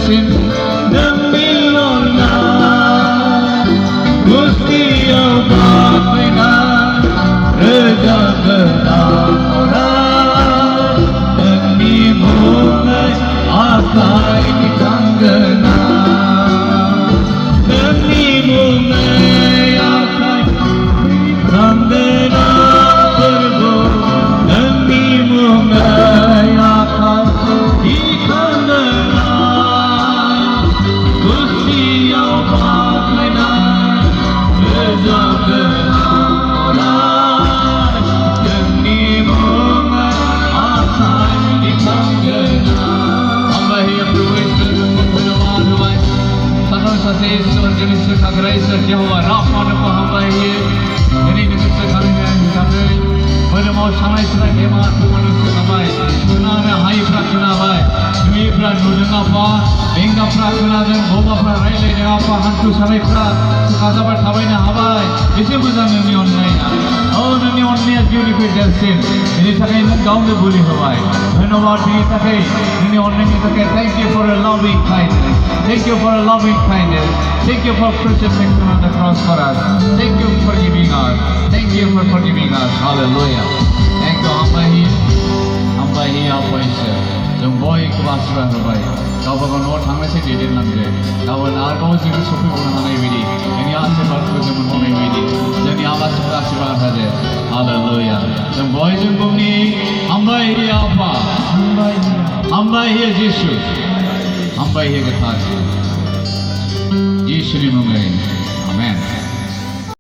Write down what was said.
sin namilona Gustiya bakna reza berna demi mulai akai di tanggana demi mulai akai di tanggana pergo demi mulai akai di tanggana Gustiya bakna reza berna Yahweh Rahman ko hamba hiye ini nimit kami kami pada mau sangai sangai hemat manusia kami tuna me hai prakna bai demi pra nujanga pa benga prakna dan boba pra raile ne apa hantu sangai pra kaza par thabai na habai ese bujang ni online oh ni online beautiful dancing ini sakai gaun de boli habai ধন্যবাদ ini sakai ini online ni sakai thank you for a loving kindness thank you for a loving kindness thank you for crucifixion on the cross for us thank you for forgiving us thank you for forgiving us hallelujah thank you hamba hi apa isa जों बयखौ आसिरबाद होबाय गावबा गाव न'आव थांनोसै दैदेनलांदो गाबोन आरोबाव जोङो सफैबावनो हानाय बायदि जोंनि आसिरबादखौ जों मोनबावनाय बायदि जोंनि आलासिफोर आसिरबाद होदो हालेलुया जों बयजों बुंनि हामबाय हि आफा हामबाय हि जिसु हामबाय हि गोथार जिसुनि मुङै आमेन